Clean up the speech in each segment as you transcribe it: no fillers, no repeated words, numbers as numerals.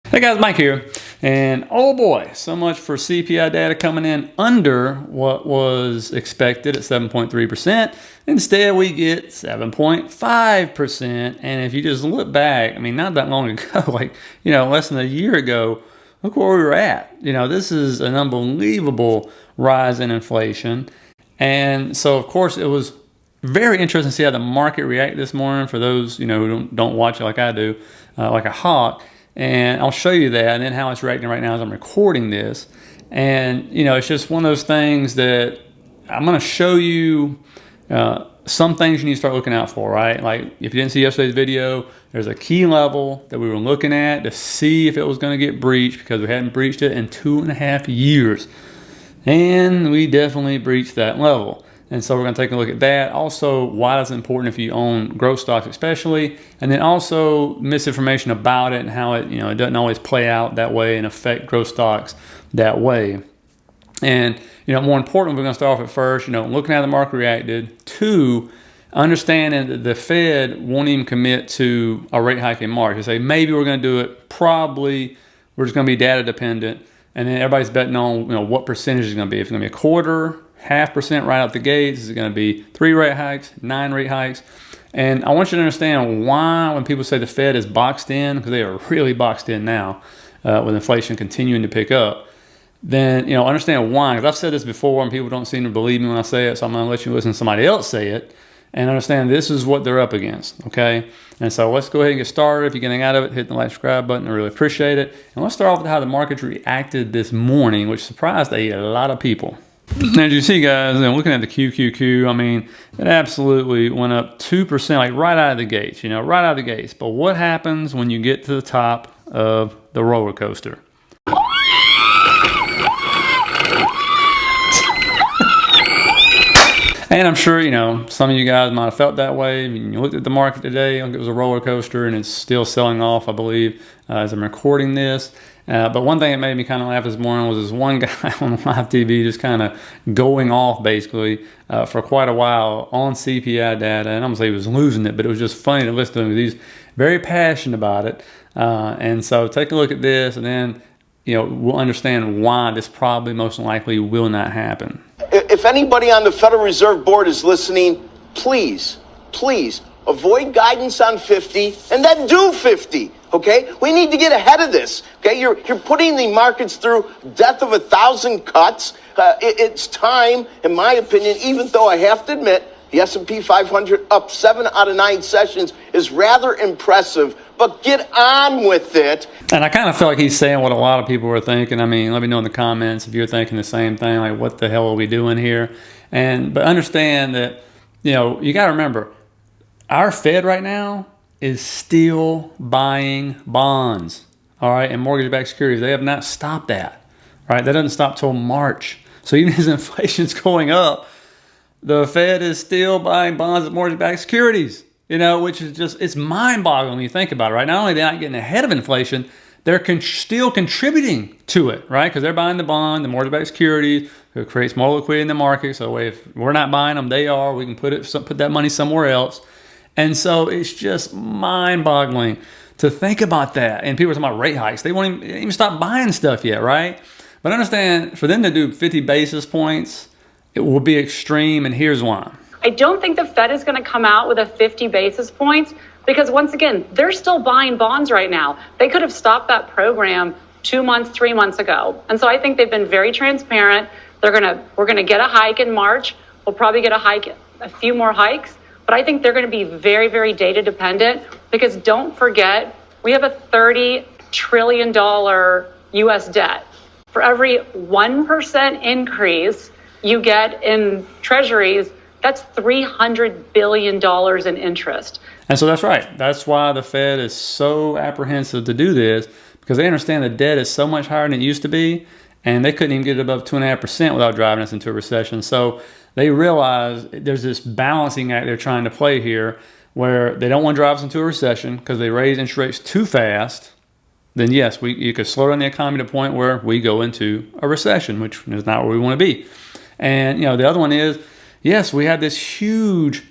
Hey guys, Mike here. And oh boy, so much for CPI data coming in under what was expected at 7.3%. Instead, we get 7.5%. And if you just look back, I mean, not that long ago, less than a year ago, look where we were at. This is an unbelievable rise in inflation. And so, of course, it was very interesting to see how the market reacted this morning for those, who don't watch it like I do, like a hawk. And I'll show you that and then how it's reacting right now as I'm recording this. And, it's just one of those things that I'm going to show you some things you need to start looking out for, right? Like if you didn't see yesterday's video, there's a key level that we were looking at to see if it was going to get breached because we hadn't breached it in 2.5 years. And we definitely breached that level. And so we're going to take a look at that. Also, why that's important if you own growth stocks especially. And then also misinformation about it and how it, it doesn't always play out that way and affect growth stocks that way. And, more important, we're going to start off at first, looking at how the market reacted. 2, understanding that the Fed won't even commit to a rate hike in March. They say maybe we're going to do it. Probably we're just going to be data dependent. And then everybody's betting on, what percentage is going to be. If it's going to be 1/4%, 0.5% right out the gates. Is it going to be 3 rate hikes, 9 rate hikes? And I want you to understand why when people say the Fed is boxed in, because they are really boxed in now with inflation continuing to pick up, then understand why. Because I've said this before and people don't seem to believe me when I say it, so I'm going to let you listen to somebody else say it and understand this is what they're up against, okay? And so let's go ahead and get started. If you're getting out of it, hit the like, subscribe button. I really appreciate it. And let's start off with how the markets reacted this morning, which surprised a lot of people. As you see, guys, looking at the QQQ, I mean, it absolutely went up 2%, like right out of the gates, right out of the gates. But what happens when you get to the top of the roller coaster? And I'm sure, some of you guys might have felt that way. I mean, you looked at the market today, it was a roller coaster, and it's still selling off, I believe, as I'm recording this. But one thing that made me kind of laugh this morning was this one guy on live TV just kind of going off, basically, for quite a while on CPI data. And I'm going to say he was losing it, but it was just funny to listen to him because he's very passionate about it. And so take a look at this, and then, we'll understand why this probably most likely will not happen. If anybody on the Federal Reserve Board is listening, please avoid guidance on 50 and then do 50. Okay, we need to get ahead of this. Okay, you're putting the markets through death of 1,000 cuts. It's time, in my opinion, even though I have to admit the S&P 500 up 7 out of 9 sessions is rather impressive. But get on with it. And I kind of feel like he's saying what a lot of people are thinking. I mean, let me know in the comments if you're thinking the same thing. Like, what the hell are we doing here? But understand that, you got to remember, our Fed right now is still buying bonds, all right, and mortgage-backed securities. They have not stopped that, right? That doesn't stop till March. So even as inflation's going up, the Fed is still buying bonds and mortgage-backed securities, which is just, it's mind-boggling when you think about it, right? Not only are they not getting ahead of inflation, they're still contributing to it, right? Because they're buying the bond, the mortgage-backed securities. It creates more liquidity in the market. So if we're not buying them, they are. We can put that money somewhere else. And so it's just mind-boggling to think about that. And people are talking about rate hikes. They won't even stop buying stuff yet, right? But understand, for them to do 50 basis points, it will be extreme, and here's why. I don't think the Fed is going to come out with a 50 basis points because, once again, they're still buying bonds right now. They could have stopped that program 2 months, 3 months ago. And so I think they've been very transparent. We're going to get a hike in March. We'll probably get a few more hikes. But I think they're going to be very, very data dependent because don't forget, we have a $30 trillion U.S. debt. For every 1% increase you get in treasuries, that's $300 billion in interest. And so that's right. That's why the Fed is so apprehensive to do this, because they understand the debt is so much higher than it used to be, and they couldn't even get it above 2.5% without driving us into a recession. So they realize there's this balancing act they're trying to play here where they don't want to drive us into a recession because they raise interest rates too fast. Then yes, you could slow down the economy to the point where we go into a recession, which is not where we want to be. And the other one is, yes, we have this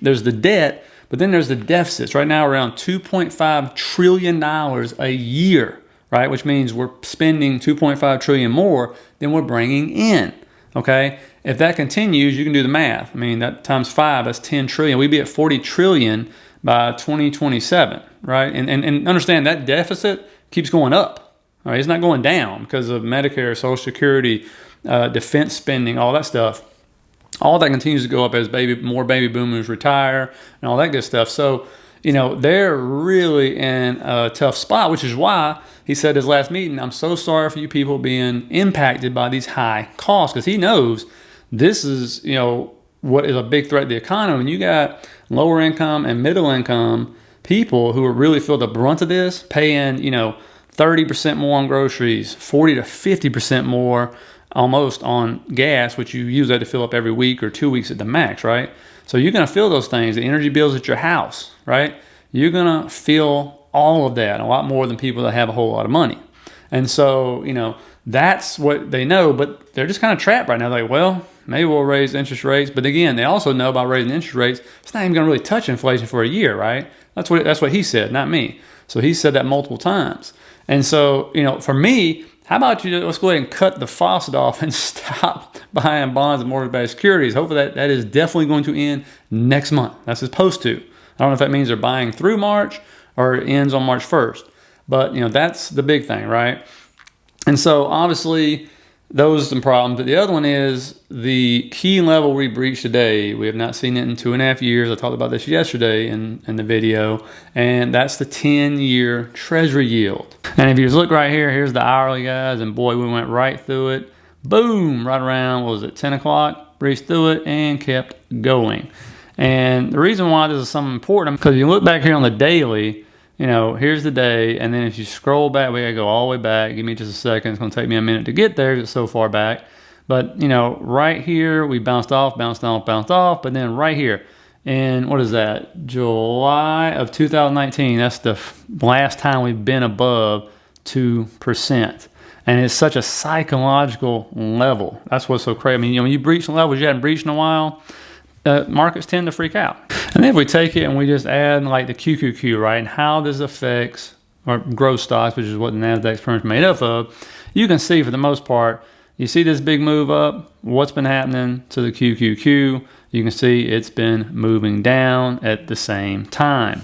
there's the debt, but then there's the deficits. Right now, around $2.5 trillion a year, right? Which means we're spending 2.5 trillion more than we're bringing in, okay? If that continues, you can do the math. I mean, that times 5, that's 10 trillion. We'd be at 40 trillion by 2027, right? And understand that deficit keeps going up, right? It's not going down because of Medicare, Social Security, defense spending, all that stuff. All that continues to go up as more baby boomers retire and all that good stuff. So, they're really in a tough spot, which is why he said his last meeting, I'm so sorry for you people being impacted by these high costs, because he knows this is, what is a big threat to the economy. When you got lower income and middle income people who are really feel the brunt of this, paying, 30% more on groceries, 40 to 50% more almost on gas, which you use that to fill up every week or 2 weeks at the max, right? So you're going to feel those things, the energy bills at your house, right? You're going to feel all of that, a lot more than people that have a whole lot of money. And so, that's what they know, but they're just kind of trapped right now. They're like, well, maybe we'll raise interest rates. But again, they also know by raising interest rates, it's not even going to really touch inflation for a year, right? That's what he said, not me. So he said that multiple times. And so, for me, how about let's go ahead and cut the faucet off and stop buying bonds and mortgage-backed securities. Hopefully that is definitely going to end next month. That's supposed to. I don't know if that means they're buying through March or it ends on March 1st. But, that's the big thing, right? And so, obviously, those are some problems. But the other one is the key level we breached today. We have not seen it in 2.5 years. I talked about this yesterday in the video. And that's the 10-year Treasury yield. And if you just look right here, here's the hourly, guys. And boy, we went right through it. Boom, right around, 10 o'clock? Breached through it and kept going. And the reason why this is something important, because you look back here on the daily, here's the day, and then if you scroll back, we gotta go all the way back. Give me just a second. It's gonna take me a minute to get there because it's so far back. But, right here, we bounced off, but then right here, in, what is that, July of 2019, that's the last time we've been above 2%. And it's such a psychological level. That's what's so crazy. I mean, when you breach levels you hadn't breached in a while, markets tend to freak out. And then if we take it and we just add like the QQQ, right, and how this affects our growth stocks, which is what the NASDAQ firm is made up of, you can see for the most part, you see this big move up, what's been happening to the QQQ, you can see it's been moving down at the same time.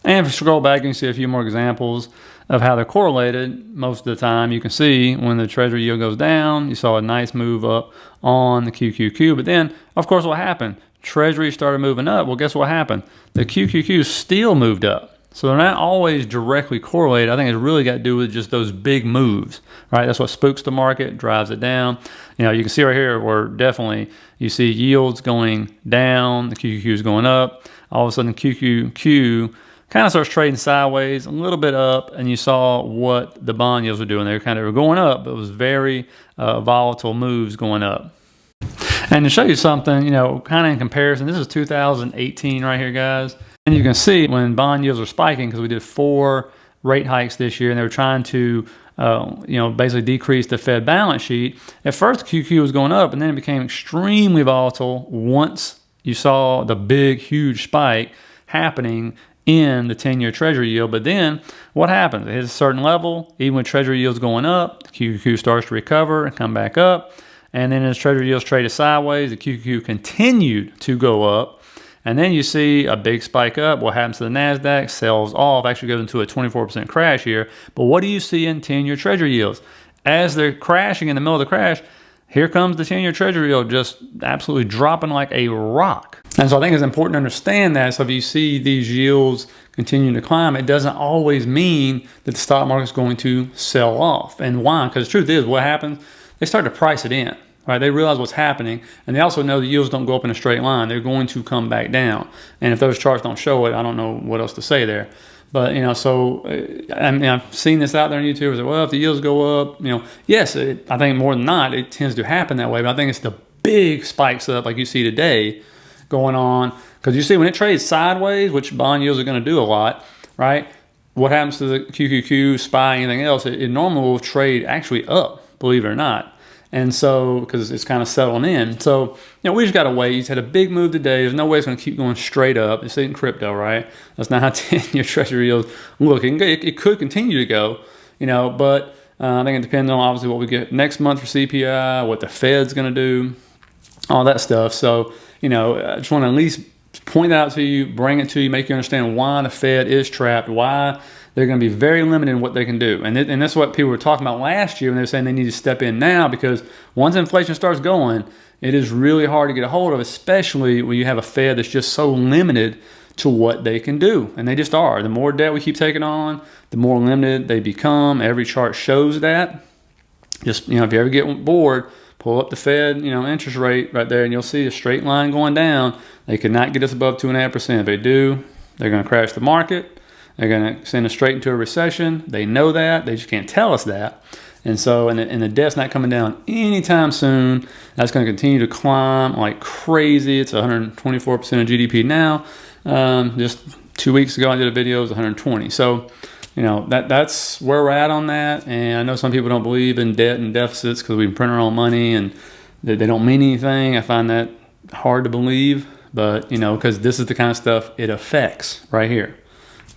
And if you scroll back, you can see a few more examples of how they're correlated. Most of the time, you can see when the Treasury yield goes down, you saw a nice move up on the QQQ. But then, of course, what happened? Treasury started moving up. Well, guess what happened? The QQQ still moved up. So they're not always directly correlated. I think it's really got to do with just those big moves, right? That's what spooks the market, drives it down. You can see right here where definitely you see yields going down, the QQQ is going up. All of a sudden, the QQQ kind of starts trading sideways, a little bit up, and you saw what the bond yields were doing. They were kind of going up, but it was very volatile moves going up. And to show you something, kind of in comparison, this is 2018 right here, guys. And you can see when bond yields are spiking, because we did 4 rate hikes this year, and they were trying to, basically decrease the Fed balance sheet. At first, QQ was going up, and then it became extremely volatile once you saw the big, huge spike happening in the 10-year Treasury yield. But then what happens? It hits a certain level, even with Treasury yields going up, the QQQ starts to recover and come back up. And then as Treasury yields traded sideways, the QQQ continued to go up. And then you see a big spike up. What happens to the NASDAQ? Sells off, actually goes into a 24% crash here. But what do you see in 10-year Treasury yields? As they're crashing in the middle of the crash, here comes the 10-year Treasury yield just absolutely dropping like a rock. And so I think it's important to understand that. So if you see these yields continuing to climb, it doesn't always mean that the stock market is going to sell off. And why? Because the truth is, what happens? They start to price it in. Right? They realize what's happening, and they also know the yields don't go up in a straight line. They're going to come back down. And if those charts don't show it, I don't know what else to say there. But, I've seen this out there on YouTube. It's like, well, if the yields go up, yes, I think more than not, it tends to happen that way. But I think it's the big spikes up like you see today going on. Because you see when it trades sideways, which bond yields are going to do a lot, right? What happens to the QQQ, SPY, anything else? It normally will trade actually up, believe it or not. And so, because it's kind of settling in. So, we just got to wait. He's had a big move today. There's no way it's going to keep going straight up. It's in crypto, right? That's not how 10-year Treasury yields look. It could continue to go, But I think it depends on obviously what we get next month for CPI, what the Fed's going to do, all that stuff. So, I just want to at least point that out to you, bring it to you, make you understand why the Fed is trapped, why they're going to be very limited in what they can do. And that's what people were talking about last year when they were saying they need to step in now, because once inflation starts going, it is really hard to get a hold of, especially when you have a Fed that's just so limited to what they can do. And they just are. The more debt we keep taking on, the more limited they become. Every chart shows that. Just, if you ever get bored, pull up the Fed, interest rate right there, and you'll see a straight line going down. They could not get us above 2.5%. If they do, they're going to crash the market. They're going to send us straight into a recession. They know that. They just can't tell us that. And so, and the debt's not coming down anytime soon. That's going to continue to climb like crazy. It's 124% of GDP now. Just 2 weeks ago, I did a video. It was 120. So, that's where we're at on that. And I know some people don't believe in debt and deficits because we print our own money and they don't mean anything. I find that hard to believe. But, because this is the kind of stuff it affects right here.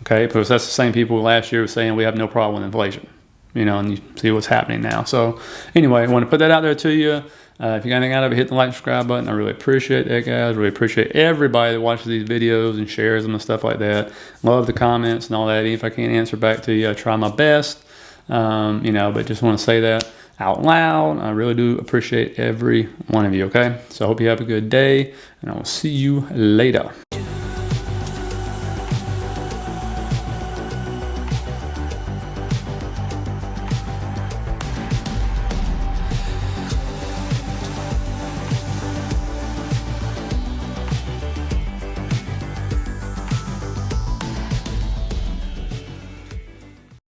Okay, because that's the same people last year were saying we have no problem with inflation. And you see what's happening now. So anyway, I want to put that out there to you. If you got anything out of it, hit the like and subscribe button. I really appreciate that, guys. Really appreciate everybody that watches these videos and shares them and stuff like that. Love the comments and all that. Even if I can't answer back to you, I try my best. But just want to say that out loud. I really do appreciate every one of you, okay? So I hope you have a good day, and I will see you later.